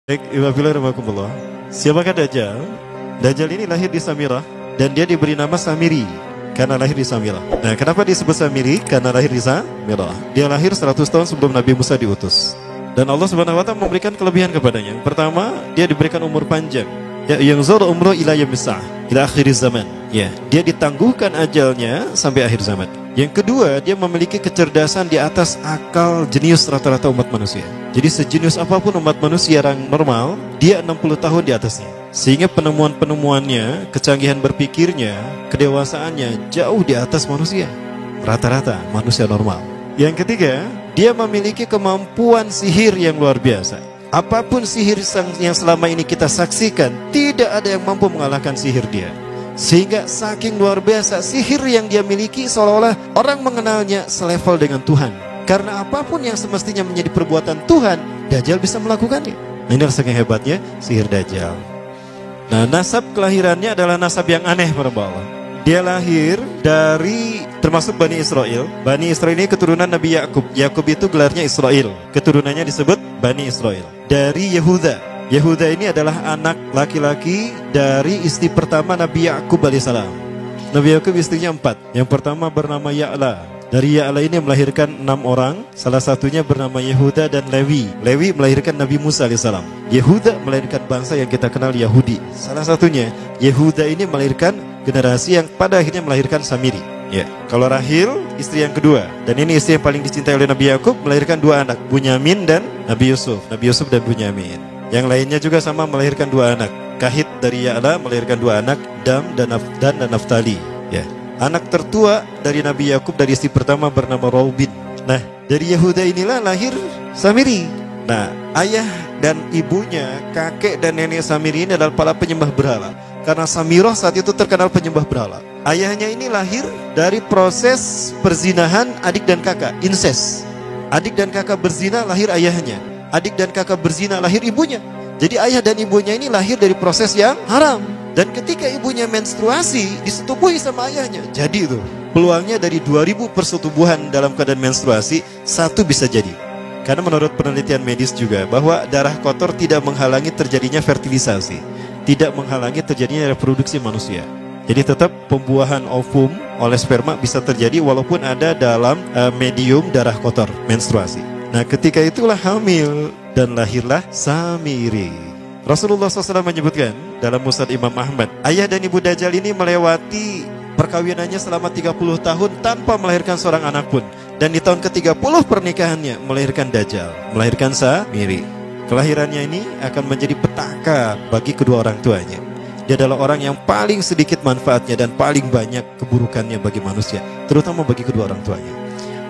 Baik, Iwabillah. Siapakah Dajjal? Dajjal ini lahir di Samirah dan dia diberi nama Samiri karena lahir di Samirah. Nah, kenapa disebut Samiri? Karena lahir di Samirah. Dia lahir 100 tahun sebelum Nabi Musa diutus. Dan Allah Subhanahu wa taala memberikan kelebihan kepadanya. Pertama, dia diberikan umur panjang. Ya, yang zara umruh ila yamsah, ila akhir zaman. Ya, dia ditangguhkan ajalnya sampai akhir zaman. Yang kedua, dia memiliki kecerdasan di atas akal jenius rata-rata umat manusia. Jadi sejenius apapun umat manusia yang normal, dia 60 tahun di atasnya. Sehingga penemuan-penemuannya, kecanggihan berpikirnya, kedewasaannya jauh di atas manusia. Rata-rata manusia normal. Yang ketiga, dia memiliki kemampuan sihir yang luar biasa. Apapun sihir yang selama ini kita saksikan, tidak ada yang mampu mengalahkan sihir dia. Sehingga saking luar biasa sihir yang dia miliki, seolah-olah orang mengenalnya selevel dengan Tuhan. Karena apapun yang semestinya menjadi perbuatan Tuhan, Dajjal bisa melakukannya. Nah, ini saking hebatnya sihir Dajjal. Nah, nasab kelahirannya adalah nasab yang aneh para Allah. Dia lahir dari termasuk Bani Israel. Bani Israel ini keturunan Nabi Yakub. Yakub itu gelarnya Israel. Keturunannya disebut Bani Israel. Dari Yehuda. Yehuda ini adalah anak laki-laki dari istri pertama Nabi Yakub alaihissalam. Nabi Yakub istrinya 4. Yang pertama bernama Ya'la. Dari Ya'la ini melahirkan 6 orang. Salah satunya bernama Yehuda dan Lewi. Lewi melahirkan Nabi Musa alaihissalam. Yehuda melahirkan bangsa yang kita kenal Yahudi. Salah satunya Yehuda ini melahirkan generasi yang pada akhirnya melahirkan Samiri. Ya, kalau Rahil istri yang kedua, dan ini istri yang paling dicintai oleh Nabi Yakub, melahirkan 2 anak, Bunyamin dan Nabi Yusuf. Nabi Yusuf dan Bunyamin. Yang lainnya juga sama melahirkan 2 anak. Kahit dari Ya'la melahirkan 2 anak, Dam dan Naftali. Ya. Anak tertua dari Nabi Yakub dari istri pertama bernama Raubin. Nah, dari Yehuda inilah lahir Samiri. Nah, ayah dan ibunya, kakek dan nenek Samiri ini adalah para penyembah berhala. Karena Samirah saat itu terkenal penyembah berhala. Ayahnya ini lahir dari proses perzinahan adik dan kakak, incest. Adik dan kakak berzina, lahir ayahnya. Adik dan kakak berzina, lahir ibunya. Jadi ayah dan ibunya ini lahir dari proses yang haram. Dan ketika ibunya menstruasi, disetubuhi sama ayahnya. Jadi itu peluangnya dari 2000 persetubuhan dalam keadaan menstruasi, 1 bisa jadi. Karena menurut penelitian medis juga, bahwa darah kotor tidak menghalangi terjadinya fertilisasi, tidak menghalangi terjadinya reproduksi manusia. Jadi tetap pembuahan ovum oleh sperma bisa terjadi walaupun ada dalam medium darah kotor, menstruasi. Nah, ketika itulah hamil dan lahirlah Samiri. Rasulullah SAW menyebutkan dalam Musnad Imam Ahmad, ayah dan ibu Dajjal ini melewati perkawinannya selama 30 tahun tanpa melahirkan seorang anak pun. Dan di tahun ke-30 pernikahannya melahirkan Dajjal, melahirkan Samiri. Kelahirannya ini akan menjadi petaka bagi kedua orang tuanya. Dia adalah orang yang paling sedikit manfaatnya dan paling banyak keburukannya bagi manusia, terutama bagi kedua orang tuanya.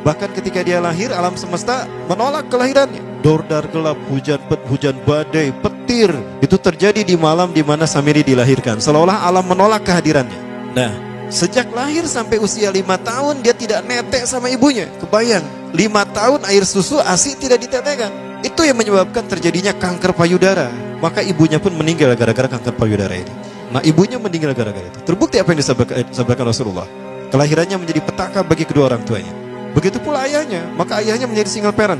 Bahkan ketika dia lahir, alam semesta menolak kelahirannya. Dordar gelap, hujan badai, petir, itu terjadi di malam di mana Samiri dilahirkan. Seolah-olah alam menolak kehadirannya. Nah, sejak lahir sampai usia 5 tahun dia tidak netek sama ibunya. Kebayang, 5 tahun air susu ASI tidak ditetekkan. Itu yang menyebabkan terjadinya kanker payudara. Maka ibunya pun meninggal gara-gara kanker payudara ini. Nah, ibunya meninggal gara-gara itu. Terbukti apa yang disampaikan Rasulullah. Kelahirannya menjadi petaka bagi kedua orang tuanya. Begitu pula ayahnya, maka ayahnya menjadi single parent.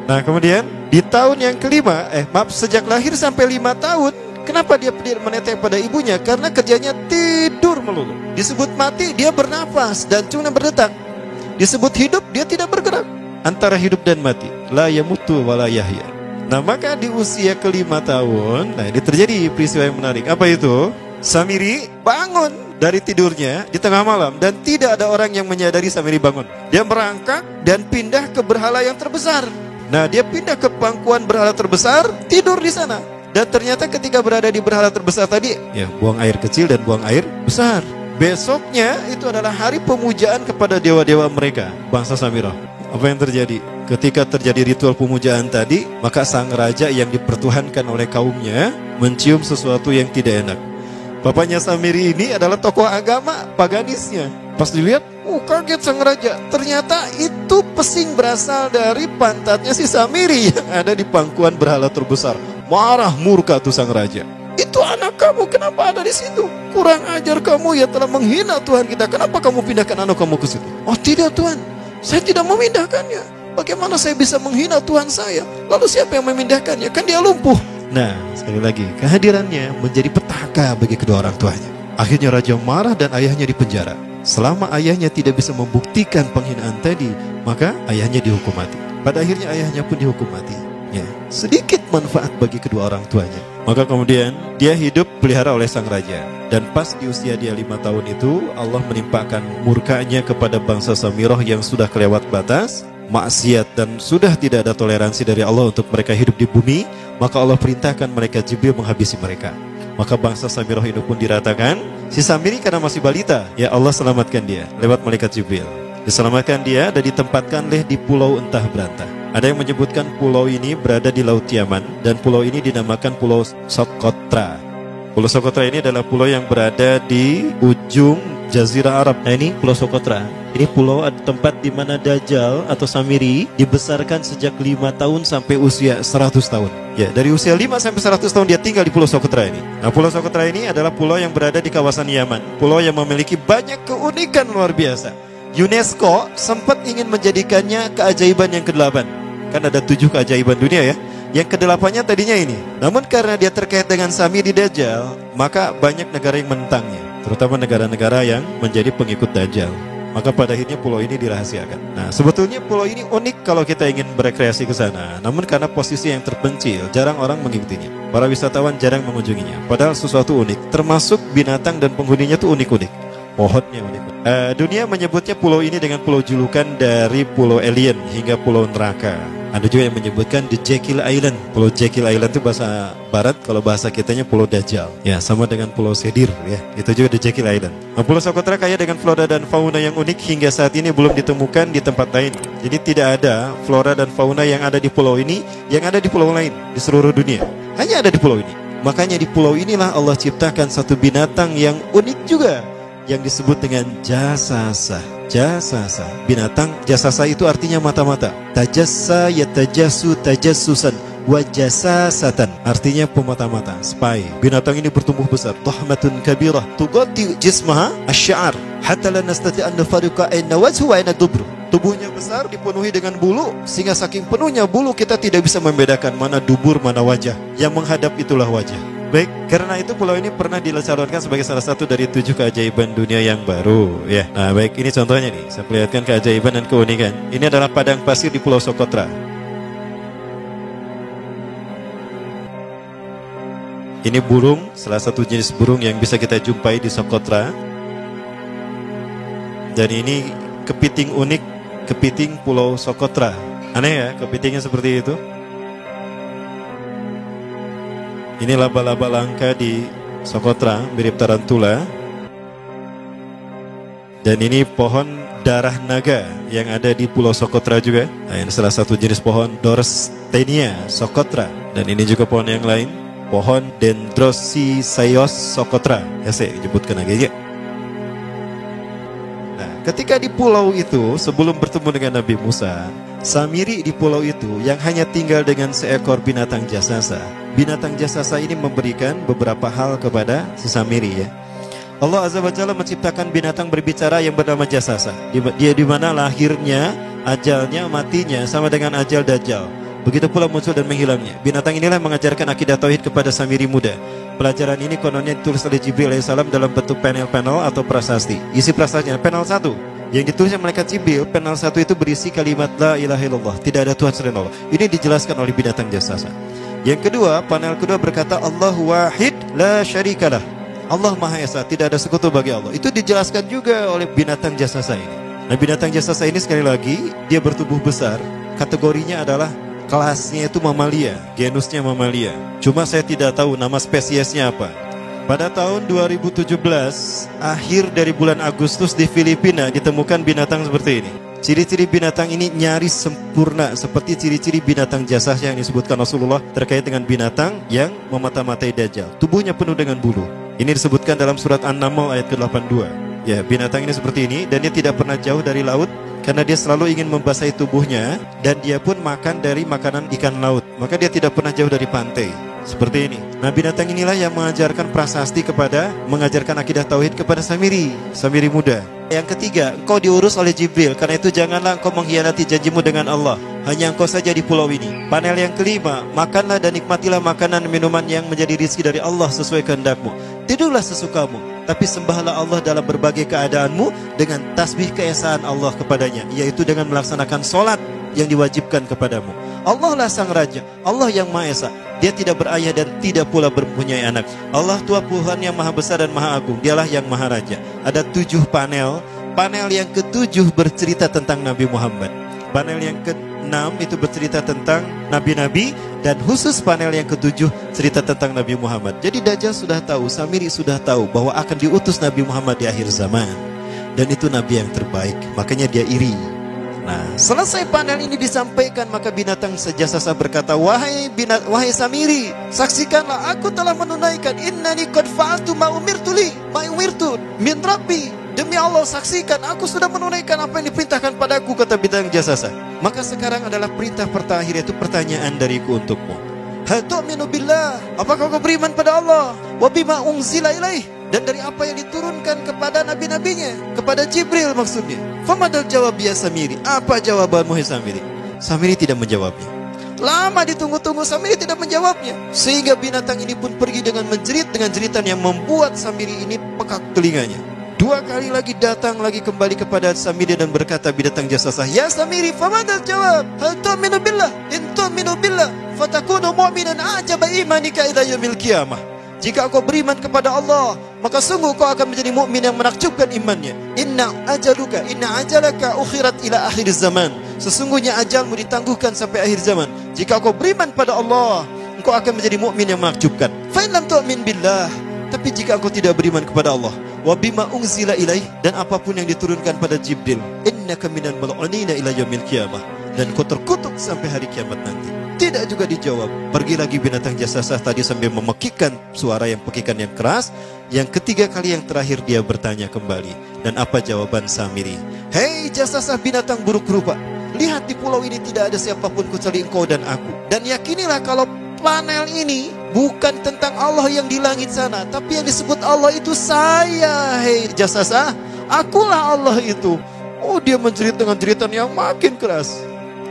Nah, kemudian di tahun yang kelima, sejak lahir sampai 5 tahun, kenapa dia menetek pada ibunya? Karena kerjanya tidur melulu. Disebut mati, dia bernafas dan cuma berdetak. Disebut hidup, dia tidak bergerak. Antara hidup dan mati, la yamutu wa la yahya. Nah, maka di usia ke-5 tahun, nah ini terjadi peristiwa yang menarik. Apa itu? Samiri bangun dari tidurnya di tengah malam dan tidak ada orang yang menyadari Samiri bangun. Dia merangkak dan pindah ke berhala yang terbesar. Nah, dia pindah ke pangkuan berhala terbesar, tidur di sana. Dan ternyata ketika berada di berhala terbesar tadi, ya buang air kecil dan buang air besar. Besoknya itu adalah hari pemujaan kepada dewa-dewa mereka, bangsa Samirah. Apa yang terjadi? Ketika terjadi ritual pemujaan tadi, maka sang raja yang dipertuhankan oleh kaumnya mencium sesuatu yang tidak enak. Bapaknya Samiri ini adalah tokoh agama paganisnya. Pas dilihat, kaget sang raja. Ternyata itu pesing berasal dari pantatnya si Samiri yang ada di pangkuan berhala terbesar. Marah murka tuh sang raja. Itu anak kamu, kenapa ada di situ? Kurang ajar kamu, ya telah menghina Tuhan kita. Kenapa kamu pindahkan anak kamu ke situ? Oh tidak Tuhan, saya tidak memindahkannya. Bagaimana saya bisa menghina Tuhan saya? Lalu siapa yang memindahkannya? Kan dia lumpuh. Nah, sekali lagi, kehadirannya menjadi petaka bagi kedua orang tuanya. Akhirnya raja marah dan ayahnya dipenjara. Selama ayahnya tidak bisa membuktikan penghinaan tadi, maka ayahnya dihukum mati. Pada akhirnya ayahnya pun dihukum mati. Ya, sedikit manfaat bagi kedua orang tuanya. Maka kemudian dia hidup pelihara oleh sang raja. Dan pas di usia dia 5 tahun itu, Allah menimpakan murkanya kepada bangsa Samirah yang sudah kelewat batas, maksiat, dan sudah tidak ada toleransi dari Allah untuk mereka hidup di bumi. Maka Allah perintahkan mereka Jibril menghabisi mereka. Maka bangsa Samirah ini pun diratakan. Si Samiri karena masih balita, ya Allah selamatkan dia lewat malaikat Jibril. Diselamatkan dia dan ditempatkanlah di pulau entah berantah. Ada yang menyebutkan pulau ini berada di Laut Yaman, dan pulau ini dinamakan Pulau Socotra. Pulau Socotra ini adalah pulau yang berada di ujung Jazirah Arab. Nah, ini Pulau Socotra. Ini pulau tempat di mana Dajjal atau Samiri dibesarkan sejak 5 tahun sampai usia 100 tahun. Ya, dari usia 5 sampai 100 tahun dia tinggal di Pulau Socotra ini. Nah, Pulau Socotra ini adalah pulau yang berada di kawasan Yaman. Pulau yang memiliki banyak keunikan luar biasa. UNESCO sempat ingin menjadikannya keajaiban yang ke-8. Kan ada 7 keajaiban dunia ya. Yang ke-8-nya tadinya ini. Namun karena dia terkait dengan Samiri Dajjal, maka banyak negara yang menentangnya, terutama negara-negara yang menjadi pengikut Dajjal. Maka pada akhirnya pulau ini dirahasiakan. Nah, sebetulnya pulau ini unik kalau kita ingin berekreasi ke sana. Namun karena posisi yang terpencil, jarang orang mengikutinya. Para wisatawan jarang mengunjunginya. Padahal sesuatu unik, termasuk binatang dan penghuninya tuh unik-unik. Pohonnya unik. Dunia menyebutnya pulau ini dengan pulau julukan dari pulau alien hingga pulau neraka. Ada juga yang menyebutkan The Jekyll Island. Pulau Jekyll Island itu bahasa barat, kalau bahasa kitanya Pulau Dajjal. Ya, sama dengan Pulau Sedir ya. Itu juga The Jekyll Island. Nah, Pulau Socotra kaya dengan flora dan fauna yang unik hingga saat ini belum ditemukan di tempat lain. Jadi tidak ada flora dan fauna yang ada di pulau ini yang ada di pulau lain di seluruh dunia. Hanya ada di pulau ini. Makanya di pulau inilah Allah ciptakan satu binatang yang unik juga, yang disebut dengan jasasa. Jasasa, binatang jasasa itu artinya mata-mata. Tajassa yatajassu tajassusan wa jasasatan, artinya pemata-mata, spy. Binatang ini bertumbuh besar, tahmatun kabirah tughatti jismaha asy-sya'r hatta la nastati' an nafariqa ayna wajhu wa ayna dubru. Tubuhnya besar, dipenuhi dengan bulu, sehingga saking penuhnya bulu kita tidak bisa membedakan mana dubur mana wajah. Yang menghadap itulah wajah. Baik, karena itu pulau ini pernah dilesarkan sebagai salah satu dari 7 keajaiban dunia yang baru ya. Nah baik, ini contohnya nih, saya perlihatkan keajaiban dan keunikan. Ini adalah padang pasir di Pulau Socotra. Ini burung, salah satu jenis burung yang bisa kita jumpai di Socotra. Dan ini kepiting unik, kepiting Pulau Socotra. Aneh ya, kepitingnya seperti itu. Ini laba-laba langka di Socotra, mirip tarantula. Dan ini pohon darah naga yang ada di Pulau Socotra juga. Nah, ini salah satu jenis pohon Dorstenia Socotra. Dan ini juga pohon yang lain, pohon Dendrosisaios Socotra. Ya saya sebutkan lagi ya. Nah, ketika di pulau itu sebelum bertemu dengan Nabi Musa, Samiri di pulau itu yang hanya tinggal dengan seekor binatang jasasa. Binatang jasasa ini memberikan beberapa hal kepada si Samiri ya. Allah Azza wa Jalla menciptakan binatang berbicara yang bernama jasasa. Dia di mana lahirnya, ajalnya, matinya sama dengan ajal Dajjal. Begitu pula muncul dan menghilangnya. Binatang inilah mengajarkan akidah tauhid kepada Samiri muda. Pelajaran ini kononnya ditulis oleh Jibril alaihissalam dalam bentuk panel-panel atau prasasti. Isi prasastinya panel 1. Yang ditulisnya malaikat Jibril, panel 1 itu berisi kalimat la ilaha illallah, tidak ada Tuhan selain Allah. Ini dijelaskan oleh binatang jasasa. Yang kedua, panel kedua berkata Allahu wahid la syarikalah. Allah Maha Esa, tidak ada sekutu bagi Allah. Itu dijelaskan juga oleh binatang jasasa ini. Nah, binatang jasasa ini sekali lagi dia bertubuh besar. Kategorinya adalah kelasnya itu mamalia, genusnya mamalia. Cuma saya tidak tahu nama spesiesnya apa. Pada tahun 2017, akhir dari bulan Agustus di Filipina ditemukan binatang seperti ini. Ciri-ciri binatang ini nyaris sempurna seperti ciri-ciri binatang jasasa yang disebutkan Rasulullah terkait dengan binatang yang memata-matai Dajjal. Tubuhnya penuh dengan bulu. Ini disebutkan dalam surat An-Naml ayat ke-82. Ya, binatang ini seperti ini dan dia tidak pernah jauh dari laut karena dia selalu ingin membasahi tubuhnya dan dia pun makan dari makanan ikan laut. Maka dia tidak pernah jauh dari pantai. Seperti ini. Nah, binatang inilah yang mengajarkan prasasti mengajarkan akidah tauhid kepada Samiri muda. Yang ketiga, engkau diurus oleh Jibril. Karena itu janganlah engkau mengkhianati janjimu dengan Allah. Hanya engkau saja di pulau ini. Panel yang kelima, makanlah dan nikmatilah makanan dan minuman yang menjadi rizki dari Allah sesuai kehendakmu. Tidurlah sesukamu, tapi sembahlah Allah dalam berbagai keadaanmu dengan tasbih keesaan Allah kepadanya, yaitu dengan melaksanakan solat yang diwajibkan kepadamu. Allah lah sang raja, Allah yang Maha Esa. Dia tidak berayah dan tidak pula mempunyai anak. Allah Tuhan Tuhan yang maha besar dan maha agung. Dialah yang maha raja. Ada 7 panel. Panel yang ke-7 bercerita tentang Nabi Muhammad. Panel yang ke-6 itu bercerita tentang nabi-nabi. Dan khusus panel yang ke-7 cerita tentang Nabi Muhammad. Jadi Dajjal sudah tahu, Samiri sudah tahu bahwa akan diutus Nabi Muhammad di akhir zaman. Dan itu Nabi yang terbaik. Makanya dia iri. Nah, selesai panel ini disampaikan, maka binatang sejasasa berkata, wahai Samiri, saksikanlah aku telah menunaikan, innani qad fa'altu ma umirtu min rabbi. Demi Allah, saksikan aku sudah menunaikan apa yang diperintahkan padaku, kata binatang jasasa. Maka sekarang adalah perintah terakhir, yaitu pertanyaan dariku untukmu. Hal tu'minu billah, apakah kau beriman pada Allah? Wa bima unzila ilaih, dan dari apa yang diturunkan kepada nabi-nabinya, kepada Jibril maksudnya. Famadal jawab ya Samiri, apa jawabanmu hai Samiri? Samiri tidak menjawabnya. Lama ditunggu-tunggu, Samiri tidak menjawabnya. Sehingga binatang ini pun pergi dengan menjerit, dengan jeritan yang membuat Samiri ini pekak telinganya. 2 kali lagi datang lagi kembali kepada Samiri dan berkata binatang jasasa, ya Samiri, famadal jawab, hal tu'minu billah, in tu'minu billah, fatakunu mu'minan ajaba imanika ila yaumil qiyamah. Jika kau beriman kepada Allah, maka sungguh kau akan menjadi mukmin yang menakjubkan imannya. Inna ajalaka ukhirat ila akhir zaman. Sesungguhnya ajalmu ditangguhkan sampai akhir zaman. Jika kau beriman pada Allah, engkau akan menjadi mukmin yang menakjubkan. Fa in lam tu'min billah, tapi jika engkau tidak beriman kepada Allah, wa bima unzila ilaih, dan apapun yang diturunkan pada Jibril, innaka minal mal'unina ila yaumil qiyamah, dan kau terkutuk sampai hari kiamat nanti. Tidak juga dijawab. Pergi lagi binatang jasasa tadi sambil memekikkan suara yang pekikan yang keras. Yang ketiga kali yang terakhir dia bertanya kembali. Dan apa jawaban Samiri? Hei jasasa binatang buruk rupa, lihat di pulau ini tidak ada siapapun kecuali engkau dan aku. Dan yakinilah kalau panel ini bukan tentang Allah yang di langit sana, tapi yang disebut Allah itu saya. Hei jasasa, akulah Allah itu. Oh, dia menjerit dengan jeritan yang makin keras.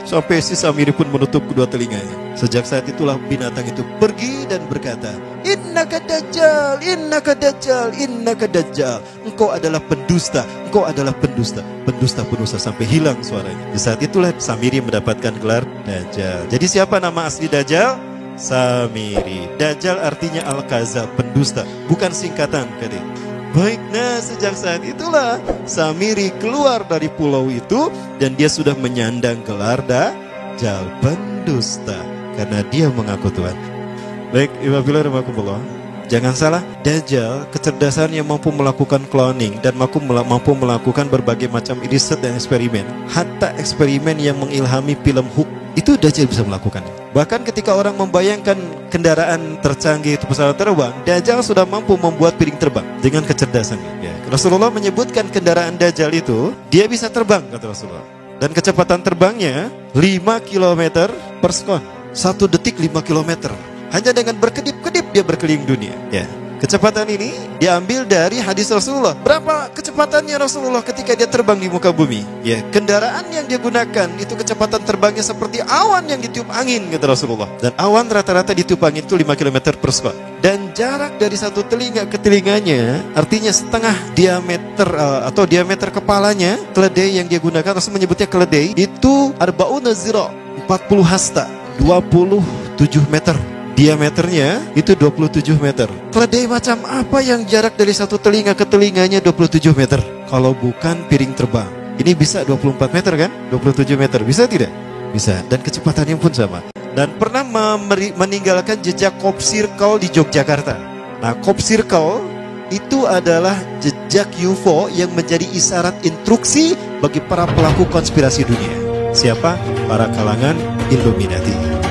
Sampai si Samiri pun menutup kedua telinganya. Sejak saat itulah binatang itu pergi dan berkata, innaka dajjal, innaka dajjal, innaka dajjal. Engkau adalah pendusta, engkau adalah pendusta. Pendusta sampai hilang suaranya. Di saat itulah Samiri mendapatkan gelar Dajjal. Jadi siapa nama asli Dajjal? Samiri. Dajjal artinya Al-Kazab, pendusta, bukan singkatan kali. Baik, nah sejak saat itulah Samiri keluar dari pulau itu dan dia sudah menyandang gelar Dajjal, pendusta, karena dia mengaku Tuhan. Baik, Ibabillah rahmatullah. Jangan salah, Dajjal kecerdasannya mampu melakukan cloning dan mampu melakukan berbagai macam riset dan eksperimen. Hatta eksperimen yang mengilhami film Hook itu Dajjal bisa melakukan. Bahkan ketika orang membayangkan kendaraan tercanggih itu pesawat terbang, Dajjal sudah mampu membuat piring terbang dengan kecerdasannya. Ya. Rasulullah menyebutkan kendaraan Dajjal itu dia bisa terbang, kata Rasulullah. Dan kecepatan terbangnya 5 km per sekon. 1 detik 5 km. Hanya dengan berkedip-kedip dia berkeliling dunia. Ya. Kecepatan ini diambil dari hadis Rasulullah. Berapa kecepatannya Rasulullah ketika dia terbang di muka bumi? Ya, kendaraan yang dia gunakan itu kecepatan terbangnya seperti awan yang ditiup angin, kata Rasulullah. Dan awan rata-rata ditiup angin itu 5 km per sekon. Dan jarak dari satu telinga ke telinganya, artinya setengah diameter atau diameter kepalanya, keledai yang dia gunakan, Rasul menyebutnya keledai, itu arba'una zira, 40 hasta, 27 meter. Diameternya itu 27 meter. Keledai macam apa yang jarak dari satu telinga ke telinganya 27 meter? Kalau bukan piring terbang. Ini bisa 24 meter kan? 27 meter. Bisa tidak? Bisa. Dan kecepatannya pun sama. Dan pernah meninggalkan jejak Cop Circle di Yogyakarta. Nah, Cop Circle itu adalah jejak UFO yang menjadi isyarat instruksi bagi para pelaku konspirasi dunia. Siapa? Para kalangan Illuminati.